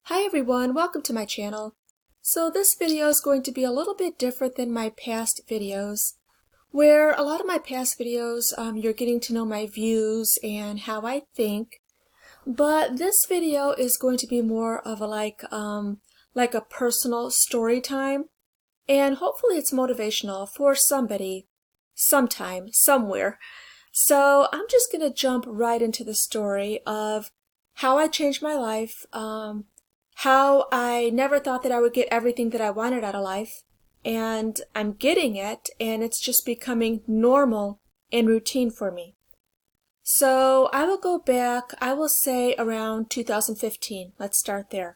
Hi everyone, welcome to my channel. So this video is going to be a little bit different than my past videos, where a lot of my past videos you're getting to know my views and how I think, but this video is going to be more of a like a personal story time, and hopefully it's motivational for somebody, sometime, somewhere. So I'm just going to jump right into the story of how I changed my life, how I never thought that I would get everything that I wanted out of life, and I'm getting it, and it's just becoming normal and routine for me. So I will go back, I will say around 2015. Let's start there.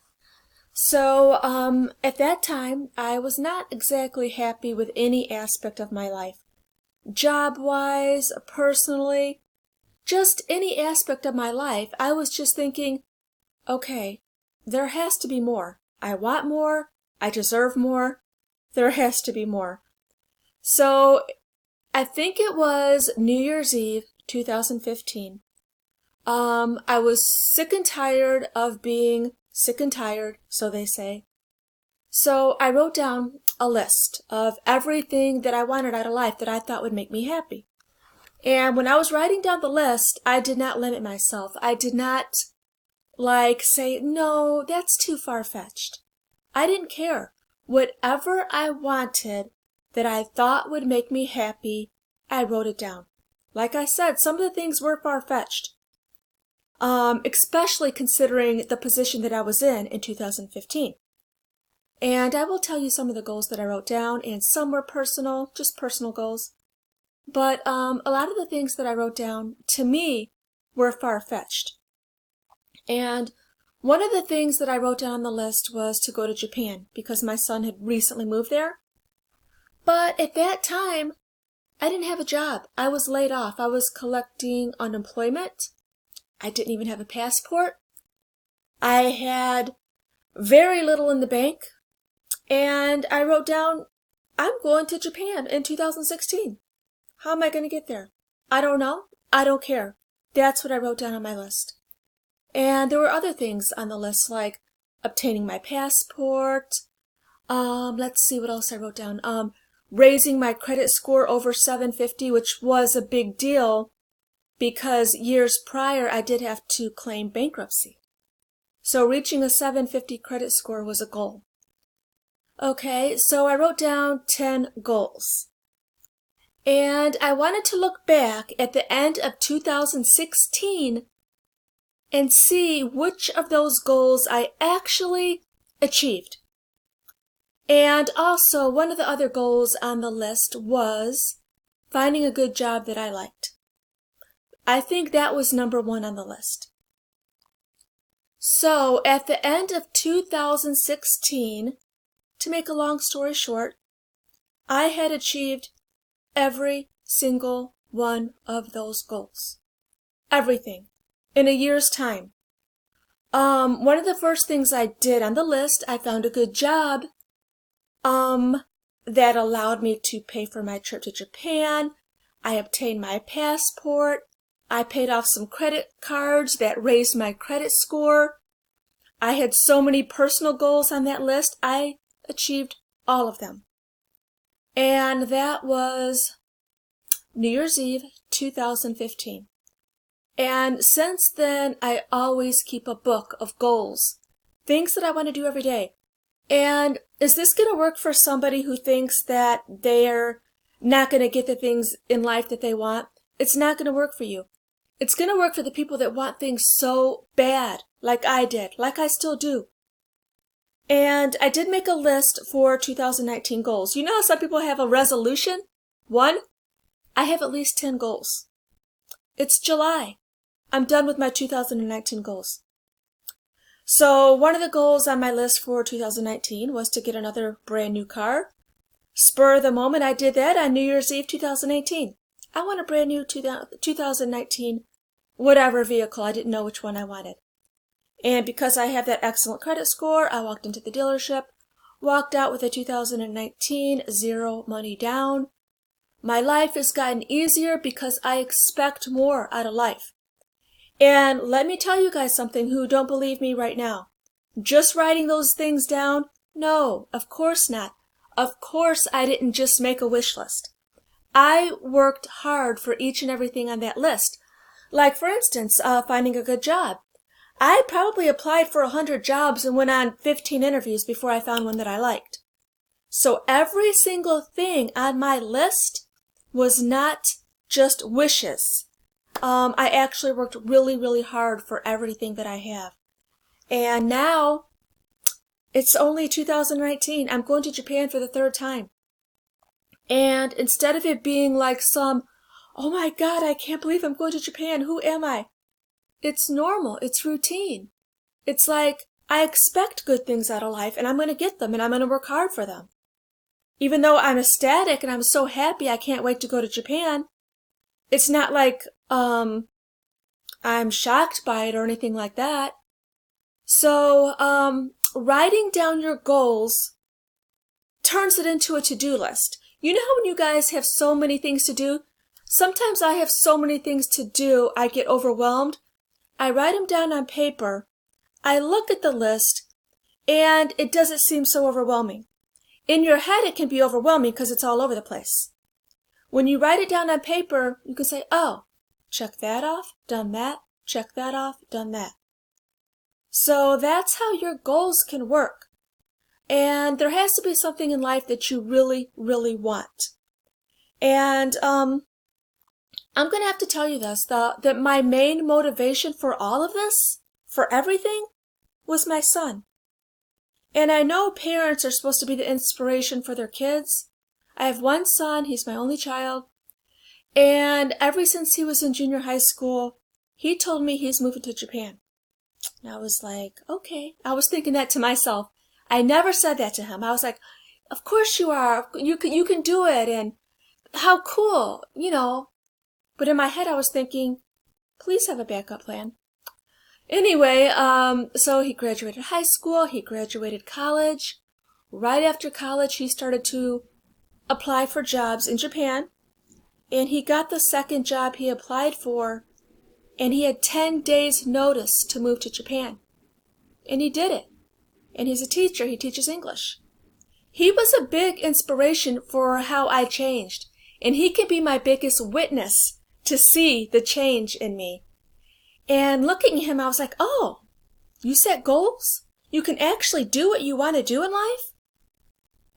So at that time, I was not exactly happy with any aspect of my life. Job-wise, personally, just any aspect of my life, I was just thinking, okay, there has to be more. I want more. I deserve more. There has to be more. So I think it was New Year's Eve, 2015. I was sick and tired of being sick and tired, so they say. So I wrote down a list of everything that I wanted out of life that I thought would make me happy. And when I was writing down the list, I did not limit myself. I did not say, no, that's too far-fetched. I didn't care. Whatever I wanted that I thought would make me happy, I wrote it down. Like I said, some of the things were far-fetched, especially considering the position that I was in 2015. And I will tell you some of the goals that I wrote down, and some were personal, just personal goals. But a lot of the things that I wrote down, to me, were far-fetched. And one of the things that I wrote down on the list was to go to Japan, because my son had recently moved there. But at that time, I didn't have a job. I was laid off. I was collecting unemployment. I didn't even have a passport. I had very little in the bank. And I wrote down, I'm going to Japan in 2016. How am I going to get there? I don't know. I don't care. That's what I wrote down on my list. And there were other things on the list, like obtaining my passport. Let's see what else I wrote down. Raising my credit score over 750, which was a big deal because years prior I did have to claim bankruptcy. So reaching a 750 credit score was a goal. Okay, so I wrote down 10 goals. And I wanted to look back at the end of 2016 and see which of those goals I actually achieved. And also, one of the other goals on the list was finding a good job that I liked. I think that was number one on the list. So, at the end of 2016, to make a long story short, I had achieved every single one of those goals. Everything. In a year's time. One of the first things I did on the list, I found a good job that allowed me to pay for my trip to Japan. I obtained my passport. I paid off some credit cards that raised my credit score. I had so many personal goals on that list. I achieved all of them. And that was New Year's Eve, 2015. And since then, I always keep a book of goals, things that I want to do every day. And is this going to work for somebody who thinks that they're not going to get the things in life that they want? It's not going to work for you. It's going to work for the people that want things so bad, like I did, like I still do. And I did make a list for 2019 goals. You know how some people have a resolution? One, I have at least 10 goals. It's July. I'm done with my 2019 goals. So one of the goals on my list for 2019 was to get another brand new car. Spur of the moment, I did that on New Year's Eve 2018. I want a brand new 2019 whatever vehicle. I didn't know which one I wanted. And because I have that excellent credit score, I walked into the dealership, walked out with a 2019 zero money down. My life has gotten easier because I expect more out of life. And let me tell you guys something who don't believe me right now. just writing those things down? No, of course not. Of course I didn't just make a wish list. I worked hard for each and everything on that list. Like, for instance, finding a good job. I probably applied for 100 jobs and went on 15 interviews before I found one that I liked. So every single thing on my list was not just wishes. I actually worked really, really hard for everything that I have. And now, it's only 2019. I'm going to Japan for the 3rd time. And instead of it being like some, oh my God, I can't believe I'm going to Japan. Who am I? It's normal. It's routine. It's like, I expect good things out of life and I'm going to get them and I'm going to work hard for them. Even though I'm ecstatic and I'm so happy I can't wait to go to Japan, it's not like I'm shocked by it or anything like that. So writing down your goals turns it into a to-do list. You know how when you guys have so many things to do? Sometimes I have so many things to do, I get overwhelmed. I write them down on paper. I look at the list, and it doesn't seem so overwhelming. In your head, it can be overwhelming because it's all over the place. When you write it down on paper, you can say, oh, check that off, done that, check that off, done that. So that's how your goals can work. And there has to be something in life that you really, really want. And I'm going to have to tell you this, that my main motivation for all of this, for everything, was my son. And I know parents are supposed to be the inspiration for their kids. I have one son, he's my only child. And ever since he was in junior high school, he told me he's moving to Japan. And I was like, okay. I was thinking that to myself. I never said that to him. I was like, of course you are. You can do it. And how cool, you know. But in my head I was thinking, please have a backup plan. Anyway, so he graduated high school. He graduated college. Right after college, he started to apply for jobs in Japan. And he got the 2nd job he applied for. And he had 10 days notice to move to Japan. And he did it. And he's a teacher. He teaches English. He was a big inspiration for how I changed. And he can be my biggest witness to see the change in me. And looking at him, I was like, oh, you set goals? You can actually do what you want to do in life?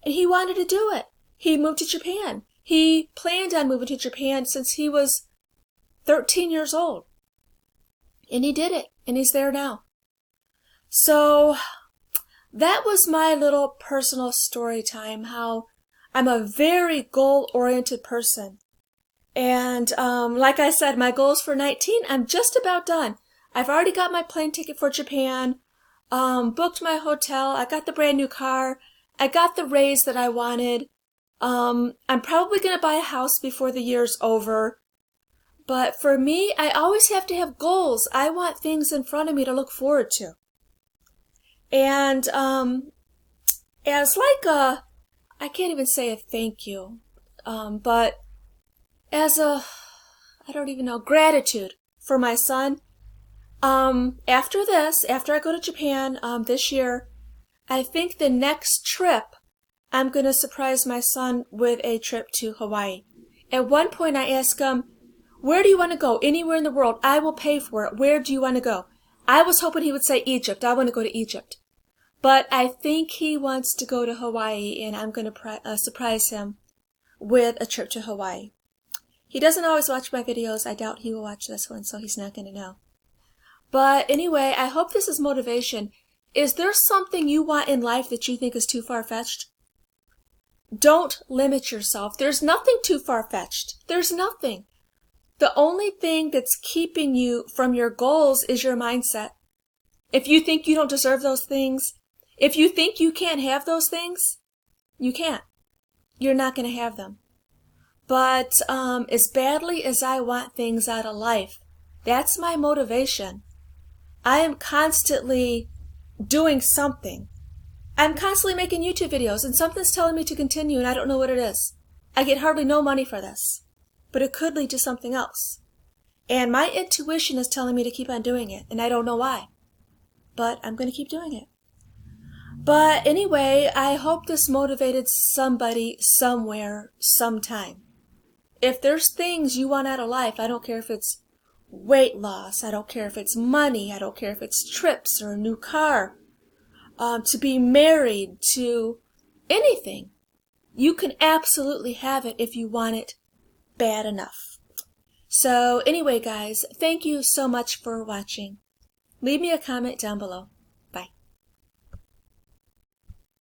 And he wanted to do it. He moved to Japan. He planned on moving to Japan since he was 13 years old. And he did it. And he's there now. So that was my little personal story time, how I'm a very goal-oriented person. And like I said, my goals for 19, I'm just about done. I've already got my plane ticket for Japan, booked my hotel, I got the brand new car, I got the raise that I wanted. I'm probably going to buy a house before the year's over. But for me, I always have to have goals. I want things in front of me to look forward to. And as like a, I can't even say a thank you, but as a, I don't even know, gratitude for my son, after this, after I go to Japan this year, I think the next trip, I'm going to surprise my son with a trip to Hawaii. At one point I asked him, where do you want to go? Anywhere in the world. I will pay for it. Where do you want to go? I was hoping he would say Egypt. I want to go to Egypt. But I think he wants to go to Hawaii, and I'm going to surprise him with a trip to Hawaii. He doesn't always watch my videos. I doubt he will watch this one, so he's not going to know. But anyway, I hope this is motivation. Is there something you want in life that you think is too far-fetched? Don't limit yourself. There's nothing too far-fetched. There's nothing. The only thing that's keeping you from your goals is your mindset. If you think you don't deserve those things, if you think you can't have those things, you can't. You're not going to have them. But as badly as I want things out of life, that's my motivation. I am constantly doing something. I'm constantly making YouTube videos, and something's telling me to continue, and I don't know what it is. I get hardly no money for this, but it could lead to something else. And my intuition is telling me to keep on doing it, and I don't know why. But I'm going to keep doing it. But anyway, I hope this motivated somebody somewhere, sometime. If there's things you want out of life, I don't care if it's weight loss, I don't care if it's money, I don't care if it's trips or a new car, to be married, to anything. You can absolutely have it if you want it bad enough. So anyway, guys, thank you so much for watching. Leave me a comment down below.